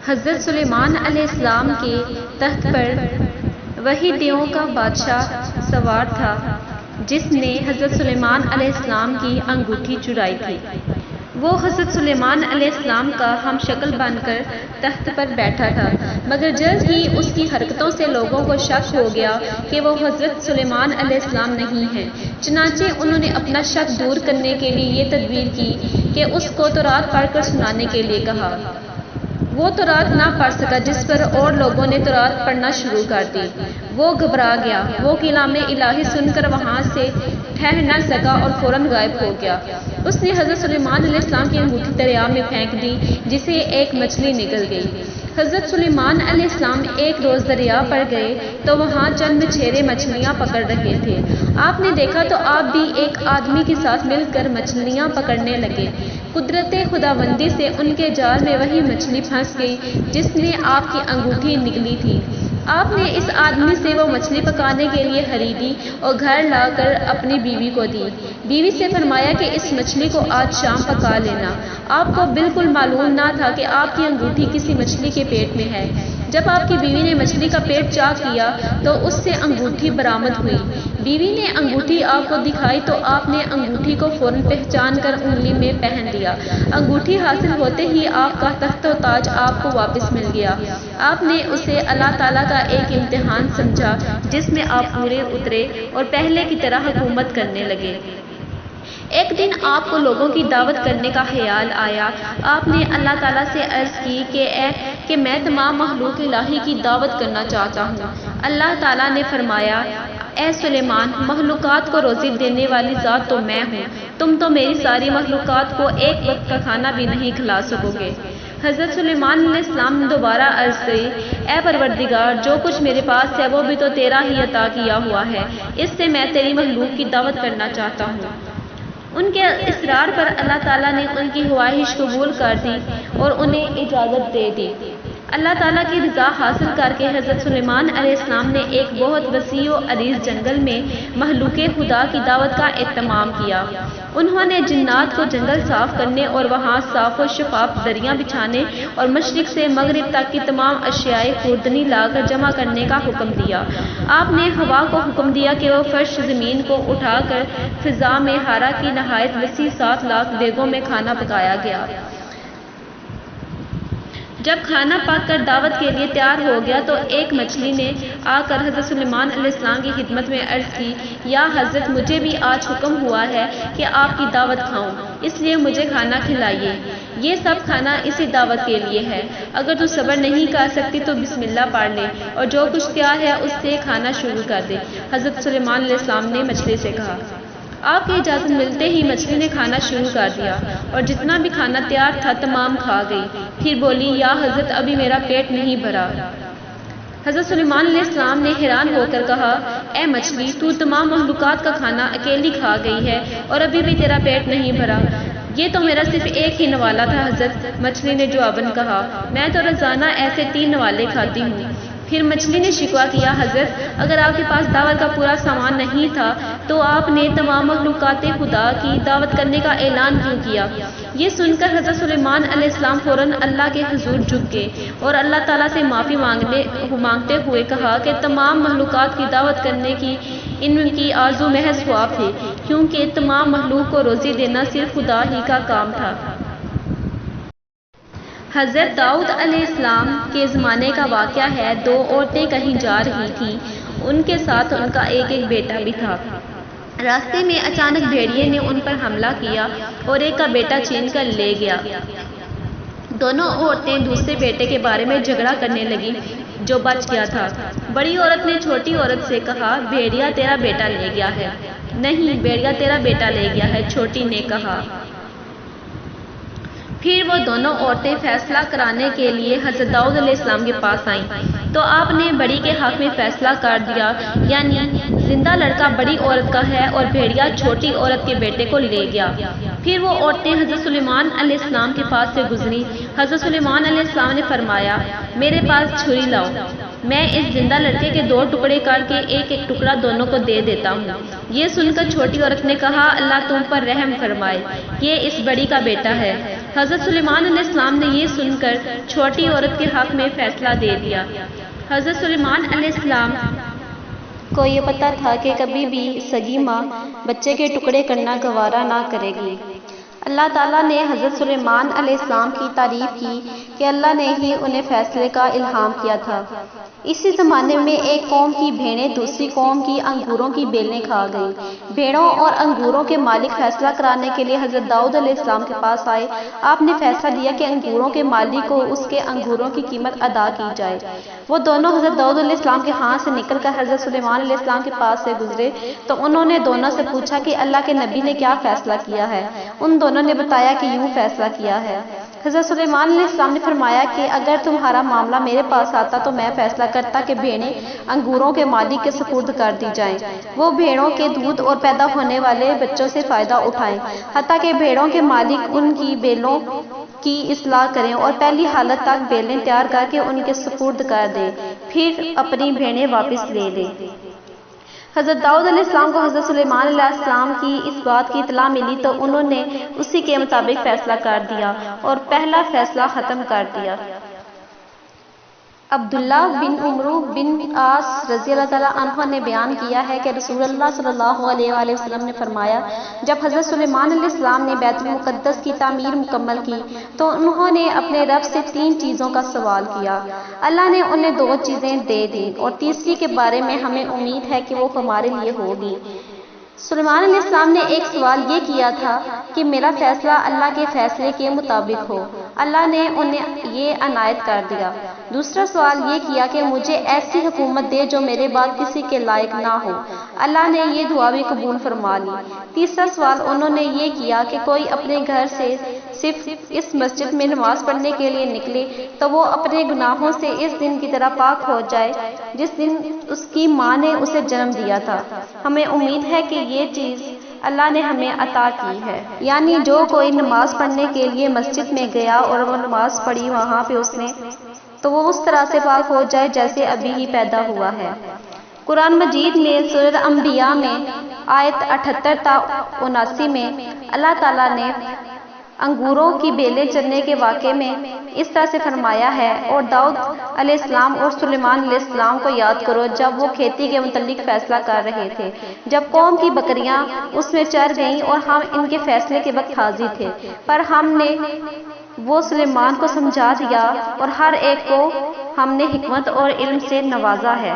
حضرت سلیمان علیہ السلام کے تخت پر وہی دیوں کا بادشاہ سوار تھا جس نے حضرت سلیمان علیہ السلام کی انگوٹھی چرائی تھی۔ وہ حضرت سلیمان علیہ السلام کا ہم شکل بن کر تخت پر بیٹھا تھا، مگر جلد ہی اس کی حرکتوں سے لوگوں کو شک ہو گیا کہ وہ حضرت سلیمان علیہ السلام نہیں ہیں۔ چنانچہ انہوں نے اپنا شک دور کرنے کے لیے یہ تدبیر کی کہ اس کو تورات پڑھ کر سنانے کے لیے کہا۔ وہ تورات نہ پڑھ سکا، جس پر اور لوگوں نے تورات پڑھنا شروع کر دی۔ وہ گھبرا گیا، وہ کلام الہی سن کر وہاں سے ٹھہر نہ سکا اور فوراً غائب ہو گیا۔ اس نے حضرت سلیمان علیہ السلام کی انگوٹھی دریا میں پھینک دی، جسے ایک مچھلی نکل گئی۔ حضرت سلیمان علیہ السلام ایک روز دریا پر گئے تو وہاں چند مچھیرے مچھلیاں پکڑ رہے تھے۔ آپ نے دیکھا تو آپ بھی ایک آدمی کے ساتھ مل کر مچھلیاں پکڑنے لگے۔ قدرت خداوندی سے ان کے جال میں وہی مچھلی پھنس گئی جس نے آپ کی انگوٹھی نکلی تھی۔ آپ نے اس آدمی سے وہ مچھلی پکانے کے لیے خریدی اور گھر لا کر اپنی بیوی کو دی۔ بیوی سے فرمایا کہ اس مچھلی کو آج شام پکا لینا۔ آپ کو بالکل معلوم نہ تھا کہ آپ کی انگوٹھی کسی مچھلی کے پیٹ میں ہے۔ جب آپ کی بیوی نے مچھلی کا پیٹ چاک کیا تو اس سے انگوٹھی برآمد ہوئی۔ بیوی نے انگوٹھی آپ کو دکھائی تو آپ نے انگوٹھی کو فوراً پہچان کر انگلی میں پہن لیا۔ انگوٹھی حاصل ہوتے ہی آپ کا تخت و تاج آپ کو واپس مل گیا۔ آپ نے اسے اللہ تعالیٰ کا ایک امتحان سمجھا جس میں آپ پورے اترے اور پہلے کی طرح حکومت کرنے لگے۔ ایک دن آپ کو لوگوں کی دعوت کرنے کا خیال آیا۔ آپ نے اللہ تعالیٰ سے عرض کی کہ میں تمام مخلوق الہی کی دعوت کرنا چاہتا ہوں۔ اللہ تعالیٰ نے فرمایا، اے سلیمان، مخلوقات کو روزی دینے والی ذات تو میں ہوں، تم تو میری ساری مخلوقات کو ایک وقت کا کھانا بھی نہیں کھلا سکو گے۔ حضرت سلیمان علیہ السلام نے دوبارہ عرض کی، اے پروردگار، جو کچھ میرے پاس ہے وہ بھی تو تیرا ہی عطا کیا ہوا ہے، اس سے میں تیری مخلوق کی دعوت کرنا چاہتا ہوں۔ ان کے اصرار پر اللہ تعالیٰ نے ان کی خواہش قبول کر دی اور انہیں اجازت دے دی۔ اللہ تعالیٰ کی رضا حاصل کر کے حضرت سلیمان علیہ السلام نے ایک بہت وسیع و عریض جنگل میں مخلوق خدا کی دعوت کا اہتمام کیا۔ انہوں نے جنات کو جنگل صاف کرنے اور وہاں صاف و شفاف دریاں بچھانے اور مشرق سے مغرب تک کی تمام اشیاء خوردنی لا کر جمع کرنے کا حکم دیا۔ آپ نے ہوا کو حکم دیا کہ وہ فرش زمین کو اٹھا کر فضا میں ہارا کی نہایت وسیع 7 لاکھ دیگوں میں کھانا پکایا گیا۔ جب کھانا پک کر دعوت کے لیے تیار ہو گیا تو ایک مچھلی نے آ کر حضرت سلیمان علیہ السلام کی خدمت میں عرض کی، یا حضرت، مجھے بھی آج حکم ہوا ہے کہ آپ کی دعوت کھاؤں، اس لیے مجھے کھانا کھلائیے۔ یہ سب کھانا اسی دعوت کے لیے ہے۔ اگر تو صبر نہیں کر سکتی تو بسم اللہ پڑھ لے اور جو کچھ تیار ہے اس سے کھانا شروع کر دے۔ حضرت سلیمان علیہ السلام نے مچھلی سے کہا۔ آپ کی اجازت ملتے ہی مچھلی نے کھانا شروع کر دیا اور جتنا بھی کھانا تیار تھا تمام کھا گئی۔ پھر بولی، یا حضرت، ابھی میرا پیٹ نہیں بھرا۔ حضرت سلیمان علیہ السلام نے حیران ہو کر کہا، اے مچھلی، تو تمام مخلوقات کا کھانا اکیلی کھا گئی ہے اور ابھی بھی تیرا پیٹ نہیں بھرا۔ یہ تو میرا صرف ایک ہی نوالا تھا حضرت، مچھلی نے جواباً کہا، میں تو روزانہ ایسے 3 نوالے کھاتی ہوں۔ پھر مچھلی نے شکوہ کیا، حضرت، اگر آپ کے پاس دعوت کا پورا سامان نہیں تھا تو آپ نے تمام مخلوقات خدا کی دعوت کرنے کا اعلان کیوں کیا؟ یہ سن کر حضرت سلیمان علیہ السلام فوراً اللہ کے حضور جھک گئے اور اللہ تعالیٰ سے معافی مانگتے ہوئے کہا کہ تمام مخلوقات کی دعوت کرنے کی ان کی آرزو محض خواب تھی، کیونکہ تمام مخلوق کو روزی دینا صرف خدا ہی کا کام تھا۔ حضرت داؤد علیہ السلام کے زمانے کا واقعہ ہے۔ 2 عورتیں کہیں جا رہی تھیں، ان کے ساتھ ان کا ایک بیٹا بھی تھا۔ راستے میں اچانک بھیڑیے نے ان پر حملہ کیا اور ایک کا بیٹا چھین کر لے گیا۔ دونوں عورتیں دوسرے بیٹے کے بارے میں جھگڑا کرنے لگیں جو بچ گیا تھا۔ بڑی عورت نے چھوٹی عورت سے کہا، بھیڑیا تیرا بیٹا لے گیا ہے۔ نہیں، بھیڑیا تیرا بیٹا لے گیا ہے، چھوٹی نے کہا۔ پھر وہ دونوں عورتیں فیصلہ کرانے کے لیے حضرت داؤد علیہ السلام کے پاس آئیں تو آپ نے بڑی کے حق میں فیصلہ کر دیا، یعنی زندہ لڑکا بڑی عورت کا ہے اور بھیڑیا چھوٹی عورت کے بیٹے کو لے گیا۔ پھر وہ عورتیں حضرت سلیمان علیہ السلام کے پاس سے گزری۔ حضرت سلیمان علیہ السلام نے فرمایا، میرے پاس چھری لاؤ، میں اس زندہ لڑکے کے 2 ٹکڑے کر کے ایک ایک ٹکڑا دونوں کو دے دیتا ہوں۔ یہ سن کر چھوٹی عورت نے کہا، اللہ تم پر رحم فرمائے، یہ اس بڑی کا بیٹا ہے۔ حضرت سلیمان علیہ السلام نے یہ سن کر چھوٹی عورت کے حق میں فیصلہ دے دیا۔ حضرت سلیمان علیہ السلام کو یہ پتہ تھا کہ کبھی بھی سگی ماں بچے کے ٹکڑے کرنا گوارا نہ کرے گی۔ اللہ تعالیٰ نے حضرت سلیمان علیہ السلام کی تعریف کی کہ اللہ نے ہی انہیں فیصلے کا الہام کیا تھا۔ اسی زمانے میں ایک قوم کی بھیڑیں دوسری قوم کی انگوروں کی بیلیں کھا گئیں۔ بھیڑوں اور انگوروں کے مالک فیصلہ کرانے کے لیے حضرت داؤد علیہ السلام کے پاس آئے۔ آپ نے فیصلہ دیا کہ انگوروں کے مالک کو اس کے انگوروں کی قیمت ادا کی جائے۔ وہ دونوں حضرت داؤد علیہ السلام کے ہاں سے نکل کر حضرت سلیمان علیہ السلام کے پاس سے گزرے تو انہوں نے دونوں سے پوچھا کہ اللہ کے نبی نے کیا فیصلہ کیا ہے۔ ان دونوں نے بتایا کہ یوں فیصلہ کیا ہے۔ حضرت سلیمان علیہ السلام نے فرمایا کہ اگر تمہارا معاملہ میرے پاس آتا تو میں فیصلہ کرتا کہ بھیڑیں انگوروں کے مالک کے سپرد کر دی جائیں، وہ بھیڑوں کے دودھ اور پیدا ہونے والے بچوں سے فائدہ اٹھائیں، حتیٰ کہ بھیڑوں کے مالک ان کی بیلوں کی اصلاح کریں اور پہلی حالت تک بیلیں تیار کر کے ان کے سپرد کر دیں، پھر اپنی بھیڑیں واپس لے لیں۔ حضرت داؤد علیہ السلام کو حضرت سلیمان علیہ السلام کی اس بات کی اطلاع ملی تو انہوں نے اسی کے مطابق فیصلہ کر دیا اور پہلا فیصلہ ختم کر دیا۔ عبداللہ بن عمرو بن عاص رضی اللہ تعالیٰ عنہ نے بیان کیا ہے کہ رسول اللہ صلی اللہ علیہ وآلہ وسلم نے فرمایا، جب حضرت سلیمان علیہ السلام نے بیت المقدس کی تعمیر مکمل کی تو انہوں نے اپنے رب سے 3 چیزوں کا سوال کیا۔ اللہ نے انہیں 2 چیزیں دے دیں اور تیسری کے بارے میں ہمیں امید ہے کہ وہ ہمارے لیے ہوگی۔ سلیمان علیہ السلام نے ایک سوال یہ کیا تھا کہ میرا فیصلہ اللہ کے فیصلے کے مطابق ہو۔ اللہ نے انہیں یہ عنایت کر دیا۔ دوسرا سوال یہ کیا کہ مجھے ایسی حکومت دے جو میرے بعد کسی کے لائق نہ ہو۔ اللہ نے یہ دعا بھی قبول فرما لی۔ تیسرا سوال انہوں نے یہ کیا کہ کوئی اپنے گھر سے صرف اس مسجد میں نماز پڑھنے کے لیے نکلے تو وہ اپنے گناہوں سے اس دن کی طرح پاک ہو جائے جس دن اس کی ماں نے اسے جنم دیا تھا۔ ہمیں امید ہے کہ یہ چیز اللہ نے ہمیں عطا کی ہے، یعنی جو کوئی نماز پڑھنے کے لیے مسجد میں گیا اور وہ نماز پڑھی وہاں پہ اس نے تو وہ اس طرح سے پاک ہو جائے جیسے ابھی ہی پیدا ہوا ہے۔ قرآن مجید میں سورہ انبیاء میں آیت 78 تا 79 میں اللہ تعالیٰ نے انگوروں کی بیلیں چرنے کے واقعے میں اس طرح سے فرمایا ہے، اور داؤد علیہ السلام اور سلیمان علیہ السلام کو یاد کرو جب وہ کھیتی کے متعلق فیصلہ کر رہے تھے، جب قوم کی بکریاں اس میں چر گئیں اور ہم ان کے فیصلے کے وقت حاضر تھے، پر ہم نے وہ سلیمان کو سمجھا دیا اور ہر ایک کو ہم نے حکمت اور علم سے نوازا ہے۔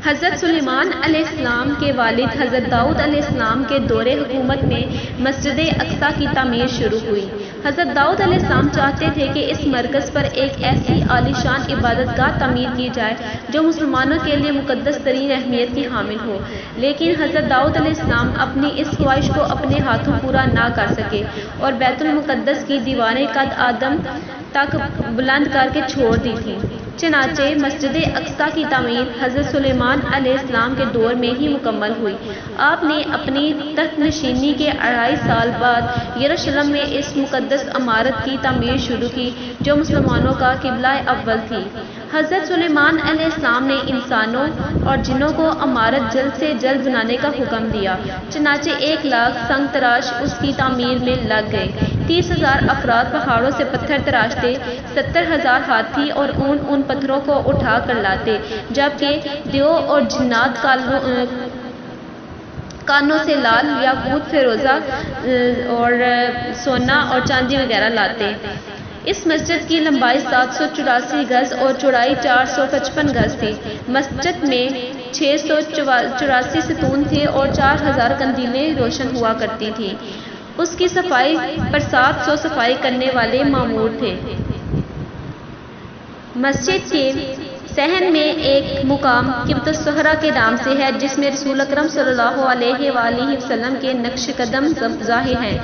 حضرت سلیمان علیہ السلام کے والد حضرت داؤد علیہ السلام کے دور حکومت میں مسجد اقصیٰ کی تعمیر شروع ہوئی۔ حضرت داؤد علیہ السلام چاہتے تھے کہ اس مرکز پر ایک ایسی عالیشان عبادت گاہ تعمیر کی جائے جو مسلمانوں کے لیے مقدس ترین اہمیت کی حامل ہو، لیکن حضرت داؤد علیہ السلام اپنی اس خواہش کو اپنے ہاتھوں پورا نہ کر سکے اور بیت المقدس کی دیواریں قد آدم تک بلند کر کے چھوڑ دی تھیں۔ چنانچہ مسجد اقصیٰ کی تعمیر حضرت سلیمان علیہ السلام کے دور میں ہی مکمل ہوئی۔ آپ نے اپنی تخت نشینی کے 2.5 سال بعد یروشلم میں اس مقدس عمارت کی تعمیر شروع کی جو مسلمانوں کا قبلہ اول تھی۔ حضرت سلیمان علیہ السلام نے انسانوں اور جنوں کو عمارت جلد سے جلد بنانے کا حکم دیا، چنانچہ 1 لاکھ سنگ تراش اس کی تعمیر میں لگ گئے۔ 30,000 افراد پہاڑوں سے پتھر تراشتے، 70,000 ہاتھی اور اونٹ ان پتھروں کو اٹھا کر لاتے، جبکہ دیو اور جنات کانوں سے لال یاقوت، فیروزہ اور سونا اور چاندی وغیرہ لاتے۔ اس مسجد کی لمبائی 784 گز اور چوڑائی 455 گز تھی۔ مسجد میں 684 ستون تھے اور 4,000 قندیلیں روشن ہوا کرتی تھیں۔ اس کی صفائی پر 700 صفائی کرنے والے مامور تھے۔ مسجد کے صحن میں ایک مقام قبۃ الصخرہ کے نام سے ہے جس میں رسول اکرم صلی اللہ علیہ وآلہ وسلم کے نقش قدم ظاہر ہیں۔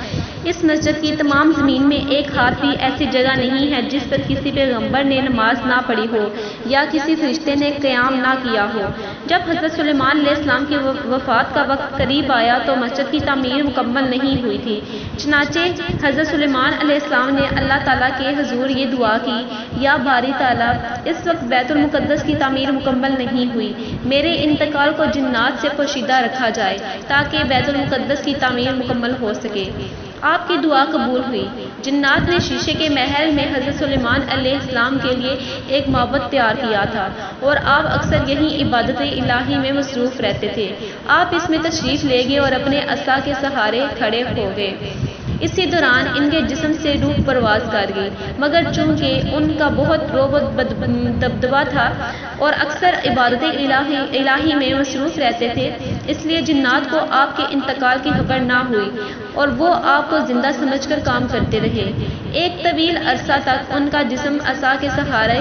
اس مسجد کی تمام زمین میں ایک ہاتھ بھی ایسی جگہ نہیں ہے جس پر کسی پیغمبر نے نماز نہ پڑھی ہو یا کسی فرشتے نے قیام نہ کیا ہو۔ جب حضرت سلیمان علیہ السلام کی وفات کا وقت قریب آیا تو مسجد کی تعمیر مکمل نہیں ہوئی تھی، چنانچہ حضرت سلیمان علیہ السلام نے اللہ تعالیٰ کے حضور یہ دعا کی، یا باری تعالیٰ، اس وقت بیت المقدس کی تعمیر مکمل نہیں ہوئی، میرے انتقال کو جنات سے پوشیدہ رکھا جائے تاکہ بیت المقدس کی تعمیر مکمل ہو سکے۔ آپ کی دعا قبول ہوئی۔ جنات نے شیشے کے محل میں حضرت سلیمان علیہ السلام کے لیے ایک معبد تیار کیا تھا اور آپ اکثر یہیں عبادت الہی میں مصروف رہتے تھے۔ آپ اس میں تشریف لے گئے اور اپنے عصا کے سہارے کھڑے ہو گئے۔ اسی دوران ان کے جسم سے روح پرواز کر گئی، مگر چونکہ ان کا بہت روب و دبدبا تھا اور اکثر عبادت الہی میں مصروف رہتے تھے، اس لیے جنات کو آپ کے انتقال کی خبر نہ ہوئی اور وہ آپ کو زندہ سمجھ کر کام کرتے رہے۔ ایک طویل عرصہ تک ان کا جسم عصا کے سہارے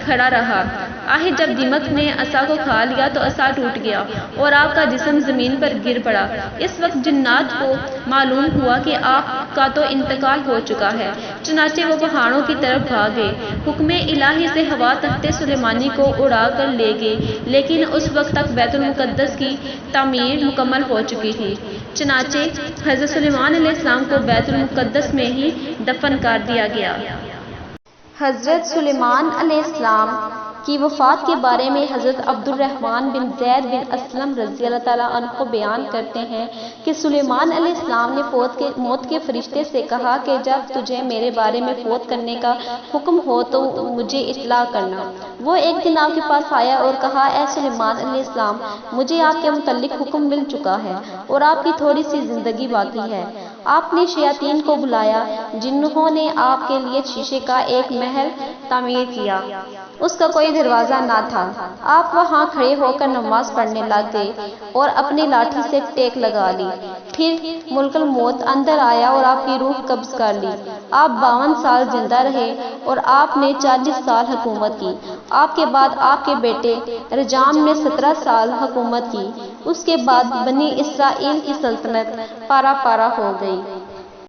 کھڑا رہا۔ آخر جب دیمک نے عصا کو کھا لیا تو عصا ٹوٹ گیا اور آپ کا جسم زمین پر گر پڑا۔ اس وقت جنات کو معلوم ہوا کہ آپ کا تو انتقال ہو چکا ہے، چنانچہ وہ پہاڑوں کی طرف بھاگے۔ حکم الہی سے ہوا تخت سلیمانی کو اڑا کر لے گئی، لیکن اس وقت تک بیت المقدس کی تعمیر مکمل ہو چکی تھی، چنانچہ حضرت سلیمان علیہ السلام کو بیت المقدس میں ہی دفن کر دیا گیا۔ حضرت سلیمان علیہ السلام کی وفات کے بارے میں حضرت عبد الرحمن بن زید بن اسلم رضی اللہ تعالیٰ عنہ بیان کرتے ہیں کہ سلیمان علیہ السلام نے موت کے فرشتے سے کہا کہ جب تجھے میرے بارے میں فوت کرنے کا حکم ہو تو مجھے اطلاع کرنا۔ وہ ایک دن آپ کے پاس آیا اور کہا، اے سلیمان علیہ السلام، مجھے آپ کے متعلق حکم مل چکا ہے اور آپ کی تھوڑی سی زندگی باقی ہے۔ آپ نے شیاطین کو بلایا جنہوں نے آپ کے لیے شیشے کا ایک محل تعمیر کیا۔ اس کا کوئی دروازہ نہ تھا۔ آپ وہاں کھڑے ہو کر نماز پڑھنے لگ گئے اور اپنی لاٹھی سے ٹیک لگا لی۔ پھر ملک الموت اندر آیا اور آپ کی روح قبض کر لی۔ آپ 52 سال زندہ رہے اور آپ نے 40 سال حکومت کی۔ آپ کے بعد آپ کے بیٹے رجام نے 17 سال حکومت کی۔ اس کے بعد بنی اسرائیل کی سلطنت پارا پارا ہو گئی۔